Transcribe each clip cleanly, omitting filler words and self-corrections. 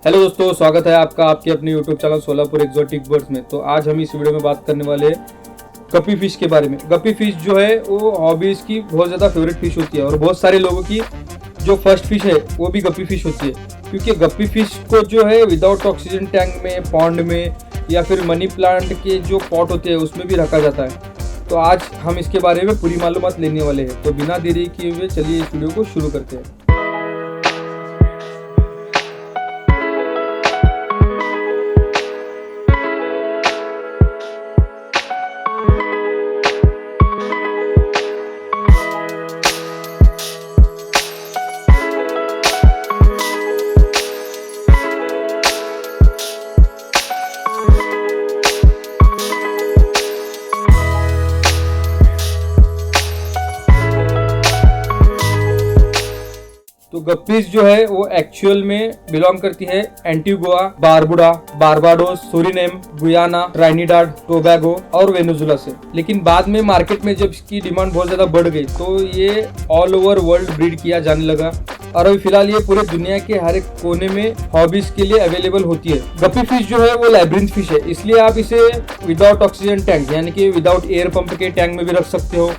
Hello दोस्तों, स्वागत है आपका आपके अपने YouTube channel Solapur exotic birds में। तो आज हम इस वीडियो में बात करने वाले हैं गप्पी फिश के बारे में। गप्पी फिश जो है वो हॉबीज की बहुत ज़्यादा फेवरेट फिश होती है और बहुत सारे लोगों की जो फर्स्ट फिश है वो भी गप्पी फिश होती है, क्योंकि गप्पी फिश को जो है विदाउट ऑक्सीजन टैंक में, पॉन्ड में या फिर मनी प्लांट के जो पॉट होते हैं उसमें भी रखा जाता है। तो आज हम इसके बारे में पूरी मालूमात लेने वाले हैं। तो बिना देरी किए हुए चलिए इस वीडियो को शुरू करते हैं। तो गप्पीज जो है वो एक्चुअल में बिलोंग करती है Antigua, Barbuda, Barbados, Suriname, Guyana, Trinidad, Tobago और वेनेजुला से। लेकिन बाद में मार्केट में जब इसकी डिमांड बहुत ज्यादा बढ़ गई तो ये ऑल ओवर वर्ल्ड ब्रीड किया जाने लगा और अभी फिलहाल ये पूरे दुनिया के हर एक कोने में हॉबीज के लिए अवेलेबल होती है। गप्पी फिश जो है वो लाइब्रिंथ फिश है, इसलिए आप इसे विदाउट ऑक्सीजन टैंक यानी कि विदाउट एयर पंप के टैंक में भी रख सकते हो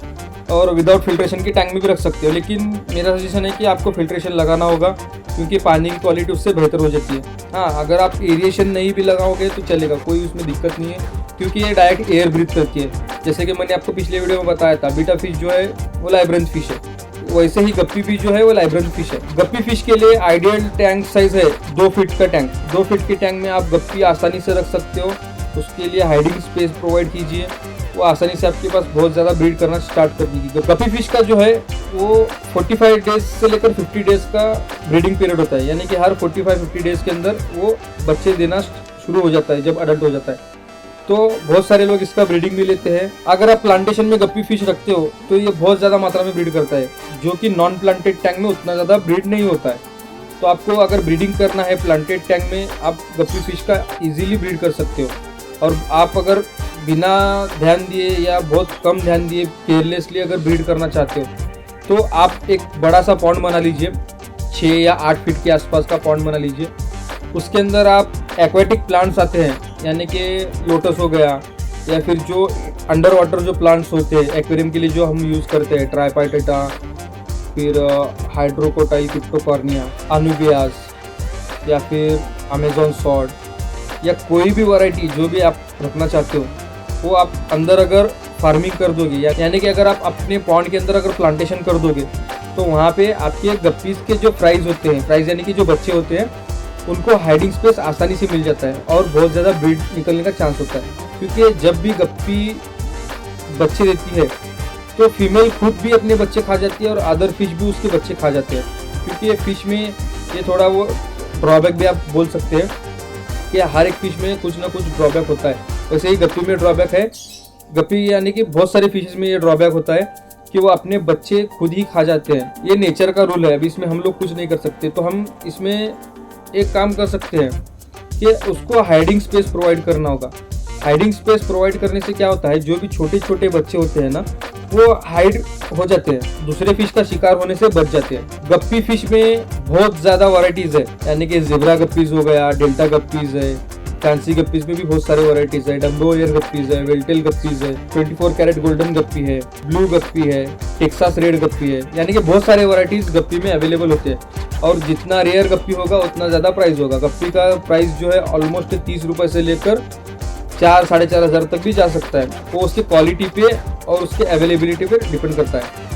और विदाउट फिल्ट्रेशन के टैंक में भी रख सकते हो। लेकिन मेरा सजेशन है कि आपको फिल्ट्रेशन लगाना होगा, क्योंकि पानी की क्वालिटी उससे बेहतर हो जाती है। हाँ, अगर आप एरिएशन नहीं भी लगाओगे तो चलेगा, कोई उसमें दिक्कत नहीं है, क्योंकि ये डायरेक्ट एयर ब्रीथ करती है। जैसे कि मैंने आपको पिछले वीडियो में बताया था, बीटा फिश जो है वो लाइब्रिंथ फिश है, वैसे ही गप्पी फिश जो है वो लाइब्रिंथ फिश है। गप्पी फिश के लिए आइडियल टैंक साइज है 2 फीट का टैंक। 2 फीट के टैंक में आप गप्पी आसानी से रख सकते हो। उसके लिए हाइडिंग स्पेस प्रोवाइड कीजिए, वो आसानी से आपके पास बहुत ज़्यादा ब्रीड करना स्टार्ट कर देगी। गप्पी फिश का जो है वो 45 डेज से लेकर 50 डेज का ब्रीडिंग पीरियड होता है, यानी कि हर 45-50 डेज के अंदर वो बच्चे देना शुरू हो जाता है जब अडल्ट हो जाता है। तो बहुत सारे लोग इसका ब्रीडिंग भी लेते हैं। अगर आप प्लांटेशन में गप्पी फिश रखते हो तो ये बहुत ज़्यादा मात्रा में ब्रीड करता है, जो कि नॉन प्लांटेड टैंक में उतना ज़्यादा ब्रीड नहीं होता है। तो आपको अगर ब्रीडिंग करना है प्लांटेड टैंक में, आप गप्पी फिश का ईजिली ब्रीड कर सकते हो। और आप अगर बिना ध्यान दिए या बहुत कम ध्यान दिए केयरलेसली अगर ब्रीड करना चाहते हो तो आप एक बड़ा सा पॉन्ड बना लीजिए, 6 या 8 फीट के आसपास का पॉन्ड बना लीजिए। उसके अंदर आप एक्वेटिक प्लांट्स आते हैं, यानी कि लोटस हो गया या फिर जो अंडर वाटर जो प्लांट्स होते हैं एक्वेरियम के लिए जो हम यूज़ करते हैं, ट्राइपाइटेटा, फिर हाइड्रोकोटाइल क्रिप्टोकॉर्निया, अनुबियास या फिर अमेजोन सॉर्ड या कोई भी वैरायटी जो भी आप रखना चाहते हो वो आप अंदर अगर फार्मिंग कर दोगे, यानी कि अगर आप अपने पॉन्ड के अंदर अगर प्लांटेशन कर दोगे तो वहाँ पे आपके गप्पीज के जो फ्राइज होते हैं, फ्राइज यानी कि जो बच्चे होते हैं, उनको हाइडिंग स्पेस आसानी से मिल जाता है और बहुत ज़्यादा ब्रीड निकलने का चांस होता है। क्योंकि जब भी गप्पी बच्चे देती है तो फीमेल खुद भी अपने बच्चे खा जाती है और अदर फिश भी उसके बच्चे खा जाते हैं। क्योंकि ये फिश में ये थोड़ा वो ड्रॉबैक भी आप बोल सकते हैं कि हर एक फिश में कुछ ना कुछ ड्रॉबैक होता है, वैसे ही गप्पी में ड्रॉबैक है। गप्पी यानी कि बहुत सारे फिशेस में ये ड्रॉबैक होता है कि वो अपने बच्चे खुद ही खा जाते हैं। ये नेचर का रूल है, अभी इसमें हम लोग कुछ नहीं कर सकते। तो हम इसमें एक काम कर सकते हैं कि उसको हाइडिंग स्पेस प्रोवाइड करना होगा। हाइडिंग स्पेस प्रोवाइड करने से क्या होता है, जो भी छोटे छोटे बच्चे होते हैं ना, वो हाइड हो जाते हैं, दूसरे फिश का शिकार होने से बच जाते हैं। गप्पी फिश में बहुत ज़्यादा वैरायटीज़ है, यानी कि ज़ेब्रा गप्पीज़ हो गया, डेल्टा गप्पीज़ है, फैंसी गप्पीज़ में भी बहुत सारे वैरायटीज़ है, डम्बो एयर गप्पीज़ है, वेलटेल गप्पीज़ है, 24 कैरेट गोल्डन गप्पी है, ब्लू गप्पी है, टेक्सास रेड गप्पी है, यानी कि बहुत सारे वैरायटीज़ गप्पी में अवेलेबल होते हैं। और जितना रेयर गप्पी होगा उतना ज़्यादा प्राइस होगा। गप्पी का प्राइस जो है ऑलमोस्ट 30 रुपये से लेकर 4-4.5 हज़ार तक भी जा सकता है। वो उसकी क्वालिटी पे और उसके अवेलेबिलिटी पे डिपेंड करता है।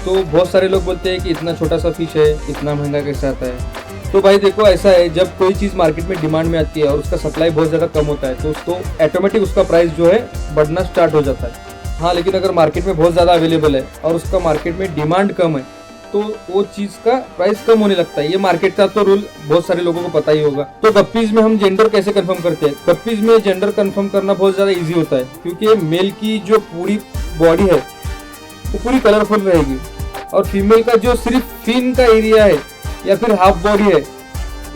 तो बहुत सारे लोग बोलते हैं कि इतना छोटा सा फिश है, इतना महंगा कैसे आता है। तो भाई देखो, ऐसा है, जब कोई चीज़ मार्केट में डिमांड में आती है और उसका सप्लाई बहुत ज़्यादा कम होता है तो उसको ऑटोमेटिक उसका प्राइस जो है बढ़ना स्टार्ट हो जाता है। हाँ, लेकिन अगर मार्केट में बहुत ज़्यादा अवेलेबल है और उसका मार्केट में डिमांड कम है तो वो चीज़ का प्राइस कम होने लगता है। ये मार्केट का तो रूल बहुत सारे लोगों को पता ही होगा। तो गप्पीज में हम जेंडर कैसे कंफर्म करते हैं? गप्पीज में जेंडर कंफर्म करना बहुत ज़्यादा इजी होता है, क्योंकि मेल की जो पूरी बॉडी है वो पूरी कलरफुल रहेगी और फीमेल का जो सिर्फ फिन का एरिया है या फिर हाफ बॉडी है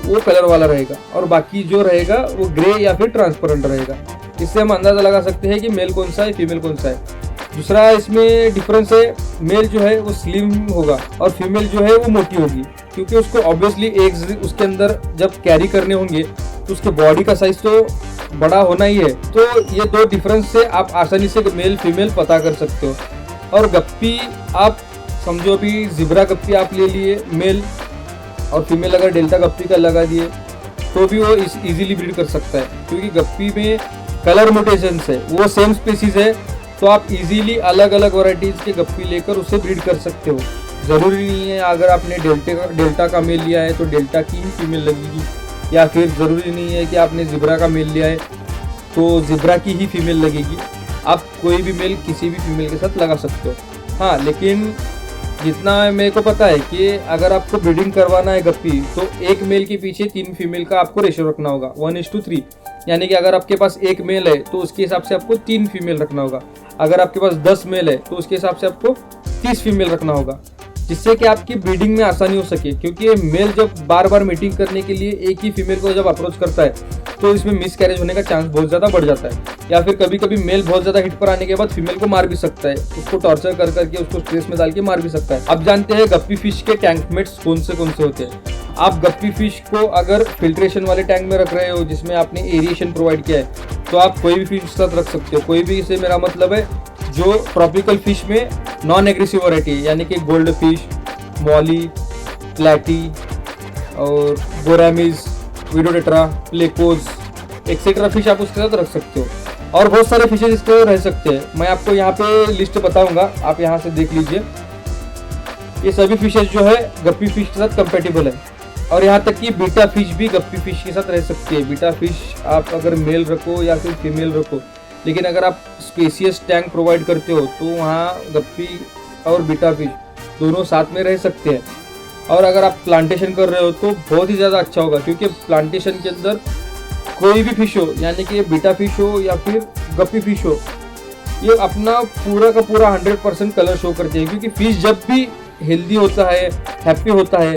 वो कलर वाला रहेगा और बाकी जो रहेगा वो ग्रे या फिर ट्रांसपेरेंट रहेगा। इससे हम अंदाज़ा लगा सकते हैं कि मेल कौन सा है, फीमेल कौन सा है। दूसरा इसमें डिफरेंस है, मेल जो है वो स्लिम होगा और फीमेल जो है वो मोटी होगी, क्योंकि उसको ऑब्वियसली एग्स उसके अंदर जब कैरी करने होंगे तो उसके बॉडी का साइज तो बड़ा होना ही है। तो ये दो डिफरेंस से आप आसानी से मेल फीमेल पता कर सकते हो। और गप्पी आप समझो, अभी जिब्रा गप्पी आप ले लिए मेल, और फीमेल अगर डेल्टा गप्पी का लगा दिए तो भी वो इजीली ब्रीड कर सकता है, क्योंकि गप्पी में कलर म्यूटेशन है, वो सेम स्पीसीज है, तो आप इजीली अलग अलग वैरायटीज के गप्पी लेकर उससे ब्रीड कर सकते हो। ज़रूरी नहीं है अगर आपने डेल्टा का मेल लिया है तो डेल्टा की ही फीमेल लगेगी, या फिर ज़रूरी नहीं है कि आपने जिब्रा का मेल लिया है तो जिब्रा की ही फीमेल लगेगी। आप कोई भी मेल किसी भी फीमेल के साथ लगा सकते हो। हाँ, लेकिन जितना मेरे को पता है कि अगर आपको ब्रीडिंग करवाना है गप्पी तो एक मेल के पीछे 3 फीमेल का आपको रेशियो रखना होगा, 1:3। यानी कि अगर आपके पास एक मेल है तो उसके हिसाब से आपको 3 फीमेल रखना होगा। अगर आपके पास 10 मेल है तो उसके हिसाब से आपको 30 फीमेल रखना होगा, जिससे कि आपकी ब्रीडिंग में आसानी हो सके। क्योंकि मेल जब बार बार मीटिंग करने के लिए एक ही फीमेल को जब अप्रोच करता है तो इसमें मिस कैरेज होने का चांस बहुत ज़्यादा बढ़ जाता है, या फिर कभी कभी मेल बहुत ज़्यादा हिट पर आने के बाद फीमेल को मार भी सकता है, उसको टॉर्चर कर करके उसको स्ट्रेस में डाल के मार भी सकता है। अब जानते हैं गप्पी फिश के टैंक मेट्स कौन से होते हैं। आप गप्पी फिश को अगर फिल्ट्रेशन वाले टैंक में रख रहे हो जिसमें आपने एरिएशन प्रोवाइड किया है तो आप कोई भी फिश के साथ रख सकते हो। कोई भी, इससे मेरा मतलब है जो ट्रॉपिकल फिश में नॉन एग्रेसिव वैरायटी, यानी कि गोल्ड फिश, मॉली, प्लेटी और गोरामिस, विडोडेट्रा, प्लेकोज एक्सेट्रा फिश आप उसके साथ रख सकते हो। और बहुत सारे फिशेज इसके साथ रह सकते हैं। मैं आपको यहाँ पे लिस्ट बताऊंगा, आप यहाँ से देख लीजिए। ये सभी फिशेज जो है गप्पी फिश के साथ कंपेटेबल है, और यहाँ तक कि बीटा फिश भी गप्पी फिश के साथ रह सकती है। बीटा फिश आप अगर मेल रखो या फिर फीमेल रखो, लेकिन अगर आप स्पेसियस टैंक प्रोवाइड करते हो तो वहाँ गप्पी और बीटा फिश दोनों साथ में रह सकते हैं। और अगर आप प्लांटेशन कर रहे हो तो बहुत ही ज़्यादा अच्छा होगा, क्योंकि प्लांटेशन के अंदर कोई भी फिश हो, यानी कि बीटा फिश हो या फिर गप्पी फिश हो, ये अपना पूरा का पूरा 100% कलर शो करते हैं। क्योंकि फिश जब भी हेल्दी होता है, हैप्पी होता है,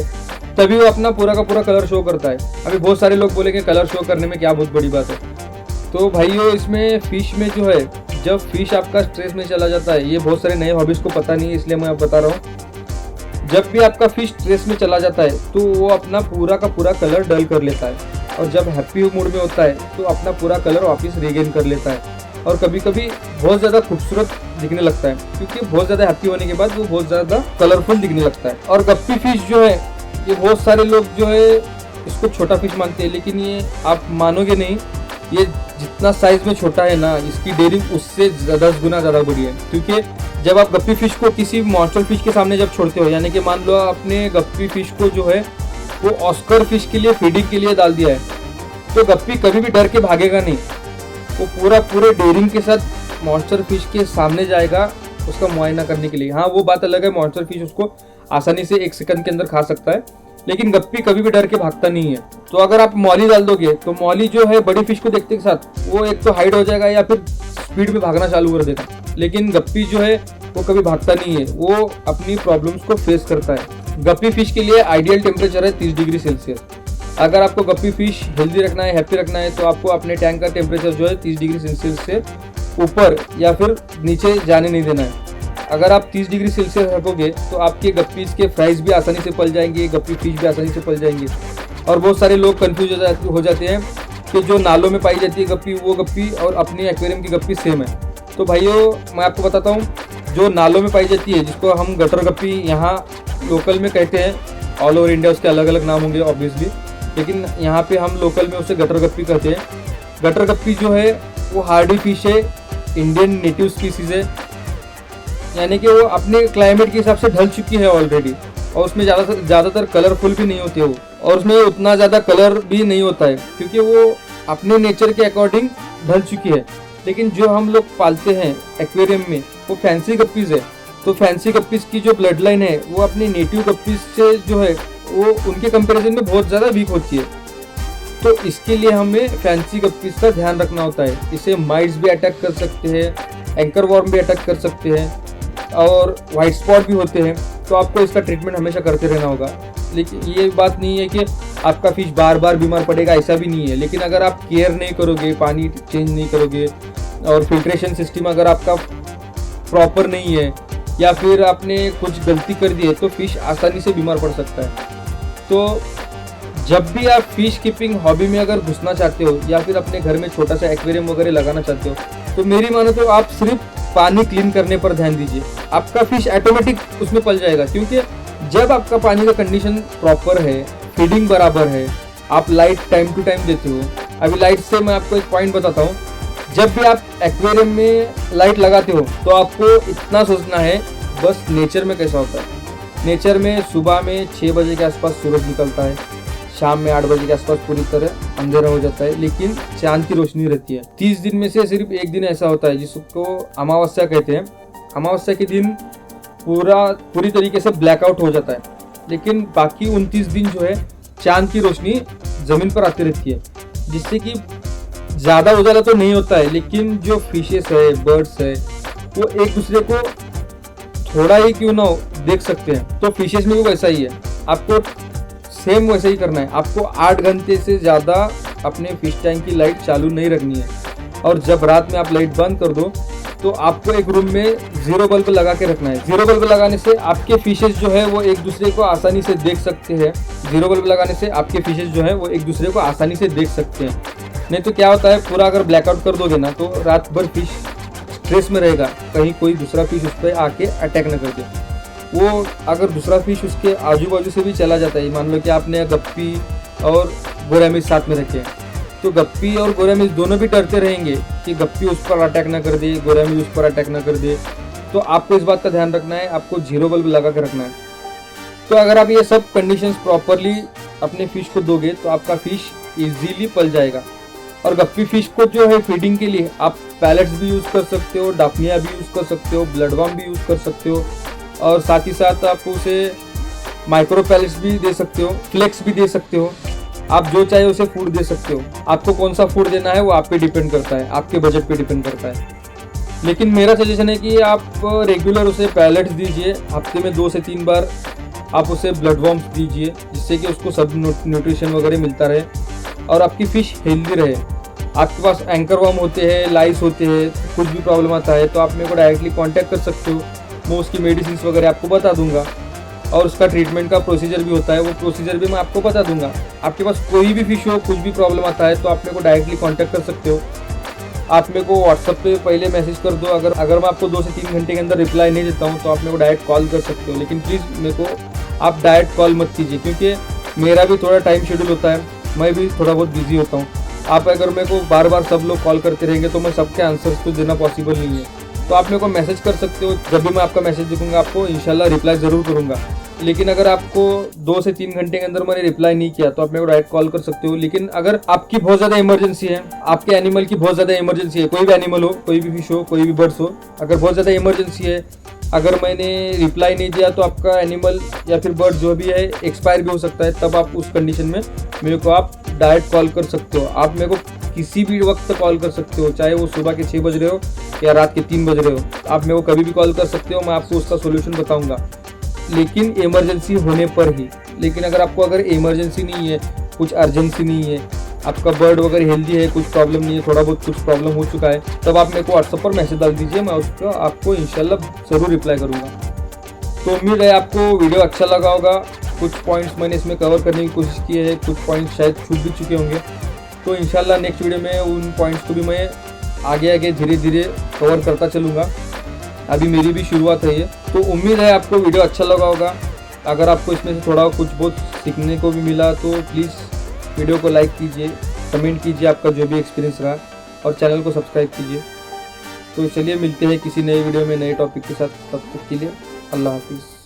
तभी वो अपना पूरा का पूरा कलर शो करता है। अभी बहुत सारे लोग बोलेंगे कलर शो करने में क्या बहुत बड़ी बात है। तो भाइयों, इसमें फिश में जो है, जब फिश आपका स्ट्रेस में चला जाता है, ये बहुत सारे नए हॉबीज को पता नहीं है इसलिए मैं बता रहा हूँ। जब भी आपका फिश स्ट्रेस में चला जाता है तो वो अपना पूरा का पूरा कलर डल कर लेता है, और जब हैप्पी मूड में होता है तो अपना पूरा कलर वापस रिगेन कर लेता है, और कभी कभी बहुत ज़्यादा खूबसूरत दिखने लगता है, क्योंकि बहुत ज़्यादा हैप्पी होने के बाद वो बहुत ज़्यादा कलरफुल दिखने लगता है। और गप्पी फिश जो है, ये बहुत सारे लोग जो है इसको छोटा फिश मानते हैं, लेकिन ये आप मानोगे नहीं, ये जितना साइज में छोटा है ना, इसकी डेयरिंग उससे 10 गुना ज़्यादा बड़ी है। क्योंकि जब आप गप्पी फिश को किसी मॉन्स्टर फिश के सामने जब छोड़ते हो, यानी कि मान लो आपने गप्पी फिश को जो है वो ऑस्कर फिश के लिए फीडिंग के लिए डाल दिया है, तो गप्पी कभी भी डर के भागेगा नहीं, वो पूरे डेयरिंग के साथ मॉन्स्टर फिश के सामने जाएगा उसका मुआयना करने के लिए। हाँ, वो बात अलग है, मॉन्स्टर फिश उसको आसानी से 1 सेकंड के अंदर खा सकता है, लेकिन गप्पी कभी भी डर के भागता नहीं है। तो अगर आप मॉली डाल दोगे तो मॉली जो है बड़ी फिश को देखते के साथ वो एक तो हाइड हो जाएगा या फिर स्पीड में भागना चालू कर देगा, लेकिन गप्पी जो है वो कभी भागता नहीं है, वो अपनी प्रॉब्लम्स को फेस करता है। गप्पी फिश के लिए आइडियल टेम्परेचर है 30 डिग्री सेल्सियस। अगर आपको गप्पी फिश हेल्दी रखना है, हैप्पी रखना है, तो आपको अपने टैंक का टेम्परेचर जो है 30 डिग्री सेल्सियस से ऊपर या फिर नीचे जाने नहीं देना है। अगर आप 30 डिग्री सेल्सियस रखोगे तो आपके गप्पीज के फ्राइज भी आसानी से पल जाएंगे, गप्पी फिश भी आसानी से पल जाएंगे। और बहुत सारे लोग कंफ्यूज हो जाते हैं कि जो नालों में पाई जाती है गप्पी, वो गप्पी और अपनी एक्वेरियम की गप्पी सेम है। तो भाइयों, मैं आपको बताता हूँ, जो नालों में पाई जाती है, जिसको हम गटर गप्पी यहाँ लोकल में कहते हैं, ऑल ओवर इंडिया उसके अलग अलग नाम होंगे ऑब्वियसली, लेकिन यहाँ पे हम लोकल में उसे गटर गप्पी कहते हैं। गटर गप्पी जो है वो हार्डी फिश है, इंडियन नेटिव स्पीसीज है, यानी कि वो अपने क्लाइमेट के हिसाब से ढल चुकी है ऑलरेडी, और उसमें ज़्यादातर कलरफुल भी नहीं होती है वो, और उसमें उतना ज़्यादा कलर भी नहीं होता है क्योंकि वो अपने नेचर के अकॉर्डिंग ढल चुकी है। लेकिन जो हम लोग पालते हैं एक्वेरियम में वो फैंसी गप्पीज़ है, तो फैंसी गप्पीज़ की जो ब्लड लाइन है वो अपने नेटिव गप्पीज़ से जो है वो उनके कंपैरिजन में बहुत ज़्यादा वीक होती है। तो इसके लिए हमें फैंसी गप्पीज़ का ध्यान रखना होता है। इसे माइट्स भी अटैक कर सकते हैं, एंकर वॉर्म भी अटैक कर सकते हैं, और वाइट स्पॉट भी होते हैं, तो आपको इसका ट्रीटमेंट हमेशा करते रहना होगा। लेकिन ये बात नहीं है कि आपका फिश बार बार बीमार पड़ेगा, ऐसा भी नहीं है। लेकिन अगर आप केयर नहीं करोगे, पानी चेंज नहीं करोगे, और फिल्ट्रेशन सिस्टम अगर आपका प्रॉपर नहीं है या फिर आपने कुछ गलती कर दी है तो फिश आसानी से बीमार पड़ सकता है। तो जब भी आप फिश कीपिंग हॉबी में अगर घुसना चाहते हो या फिर अपने घर में छोटा सा एक्वेरियम वगैरह लगाना चाहते हो तो मेरी मानो तो आप सिर्फ पानी क्लीन करने पर ध्यान दीजिए, आपका फिश ऑटोमेटिक उसमें पल जाएगा। क्योंकि जब आपका पानी का कंडीशन प्रॉपर है, फीडिंग बराबर है, आप लाइट टाइम टू टाइम देते हो। अभी लाइट से मैं आपको एक पॉइंट बताता हूँ, जब भी आप एक्वेरियम में लाइट लगाते हो तो आपको इतना सोचना है, बस नेचर में कैसा होता है। नेचर में सुबह में 6 बजे के आसपास सूरज निकलता है, शाम में 8 बजे के आसपास पूरी तरह अंधेरा हो जाता है, लेकिन चांद की रोशनी रहती है। 30 दिन में से सिर्फ एक दिन ऐसा होता है जिसको अमावस्या कहते हैं। अमावस्या के दिन पूरी तरीके से ब्लैकआउट हो जाता है, लेकिन बाकी 29 दिन जो है चांद की रोशनी जमीन पर आती रहती है, जिससे कि ज़्यादा उजाला तो नहीं होता है, लेकिन जो फिशेस है, बर्ड्स है, वो एक दूसरे को थोड़ा ही क्यों ना हो देख सकते हैं। तो फिशेस में भी वैसा ही है, आपको सेम वैसा ही करना है। आपको 8 घंटे से ज़्यादा अपने फिश टैंक की लाइट चालू नहीं रखनी है, और जब रात में आप लाइट बंद कर दो तो आपको एक रूम में 0 बल्ब लगा के रखना है। 0 बल्ब लगाने से आपके फिशेस जो है वो एक दूसरे को आसानी से देख सकते हैं। 0 बल्ब लगाने से आपके फिशेस जो है वो एक दूसरे को आसानी से देख सकते हैं। नहीं तो क्या होता है, पूरा अगर ब्लैकआउट कर दोगे ना तो रात भर फिश स्ट्रेस में रहेगा, कहीं कोई दूसरा फिश उस पर आके अटैक न कर दे। वो अगर दूसरा फिश उसके आजू बाजू से भी चला जाता है, मान लो कि आपने गप्पी और गोरामिस साथ में रखे हैं, तो गप्पी और गोरामिस दोनों भी डरते रहेंगे कि गप्पी उस पर अटैक ना कर दे, गोरामिस उस पर अटैक ना कर दे। तो आपको इस बात का ध्यान रखना है, आपको 0 बल्ब लगा के रखना है। तो अगर आप ये सब कंडीशंस प्रॉपरली अपने फिश को दोगे तो आपका फिश इजीली पल जाएगा। और गप्पी फिश को जो है फीडिंग के लिए आप पैलेट्स भी यूज़ कर सकते हो, डाफनिया भी यूज़ कर सकते हो, ब्लडवर्म भी यूज़ कर सकते हो, और साथ ही साथ आप उसे माइक्रो पैलेट्स भी दे सकते हो, फ्लेक्स भी दे सकते हो। आप जो चाहे उसे फूड दे सकते हो। आपको कौन सा फूड देना है वो आप पे डिपेंड करता है, आपके बजट पे डिपेंड करता है। लेकिन मेरा सजेशन है कि आप रेगुलर उसे पैलेट्स दीजिए, हफ्ते में 2 से 3 बार आप उसे ब्लडवर्म्स दीजिए, जिससे कि उसको सब न्यूट्रिशन वगैरह मिलता रहे और आपकी फ़िश हेल्दी रहे। आपके पास एंकर वर्म होते हैं, लाइस होते हैं, कुछ भी प्रॉब्लम आता है तो आप मेरे को डायरेक्टली कांटेक्ट कर सकते हो। मैं उसकी मेडिसिन वगैरह आपको बता दूंगा, और उसका ट्रीटमेंट का प्रोसीजर भी होता है, वो प्रोसीजर भी मैं आपको बता दूंगा। आपके पास कोई भी फिश हो, कुछ भी प्रॉब्लम आता है तो आप मेरे को डायरेक्टली कांटेक्ट कर सकते हो। आप मेरे को व्हाट्सएप पे पहले मैसेज कर दो, अगर मैं आपको 2 से 3 घंटे के अंदर रिप्लाई नहीं देता हूँ तो आप मेरे को डायरेक्ट कॉल कर सकते हो। लेकिन प्लीज़ मेरे को आप डायरेक्ट कॉल मत कीजिए, क्योंकि मेरा भी थोड़ा टाइम शेड्यूल होता है, मैं भी थोड़ा बहुत बिजी होता हूँ। आप अगर मेरे को बार बार सब लोग कॉल करते रहेंगे तो मैं सबके आंसर्स तो देना पॉसिबल नहीं है। तो आप मेरे को मैसेज कर सकते हो, जब भी मैं आपका मैसेज देखूंगा आपको इंशाल्लाह रिप्लाई ज़रूर करूंगा। लेकिन अगर आपको 2 से 3 घंटे के अंदर मैंने रिप्लाई नहीं किया तो आप मेरे को डायरेक्ट कॉल कर सकते हो। लेकिन अगर आपकी बहुत ज़्यादा इमरजेंसी है, आपके एनिमल की बहुत ज़्यादा इमरजेंसी है, कोई भी एनिमल हो, कोई भी फिश हो, कोई भी बर्ड्स हो, अगर बहुत ज़्यादा इमरजेंसी है, अगर मैंने रिप्लाई नहीं दिया तो आपका एनिमल या फिर बर्ड जो भी है एक्सपायर भी हो सकता है, तब आप उस कंडीशन में मेरे को आप डायरेक्ट कॉल कर सकते हो। आप मेरे को किसी भी वक्त कॉल कर सकते हो, चाहे वो सुबह के 6 बज रहे हो या रात के 3 बज रहे हो, आप मेरे को कभी भी कॉल कर सकते हो, मैं आपको उसका सोल्यूशन बताऊंगा, लेकिन इमरजेंसी होने पर ही। लेकिन अगर इमरजेंसी नहीं है, कुछ अर्जेंसी नहीं है, आपका बर्ड वगैरह हेल्दी है, कुछ प्रॉब्लम नहीं है, थोड़ा बहुत कुछ प्रॉब्लम हो चुका है, तब आप मेरे को व्हाट्सएप पर मैसेज डाल दीजिए, मैं उसका आपको इंशाल्लाह ज़रूर रिप्लाई करूँगा। तो उम्मीद है आपको वीडियो अच्छा लगा होगा। कुछ पॉइंट्स मैंने इसमें कवर करने की कोशिश की है, कुछ पॉइंट्स शायद छूट भी चुके होंगे, तो इंशाल्लाह नेक्स्ट वीडियो में उन पॉइंट्स को भी मैं आगे धीरे धीरे कवर करता चलूँगा। अभी मेरी भी शुरुआत है ये, तो उम्मीद है आपको वीडियो अच्छा लगा होगा। अगर आपको इसमें से थोड़ा कुछ बहुत सीखने को भी मिला तो प्लीज़ वीडियो को लाइक कीजिए, कमेंट कीजिए आपका जो भी एक्सपीरियंस रहा, और चैनल को सब्सक्राइब कीजिए। तो चलिए मिलते हैं किसी नए वीडियो में नए टॉपिक के साथ, तब तक के लिए अल्लाह हाफिज़।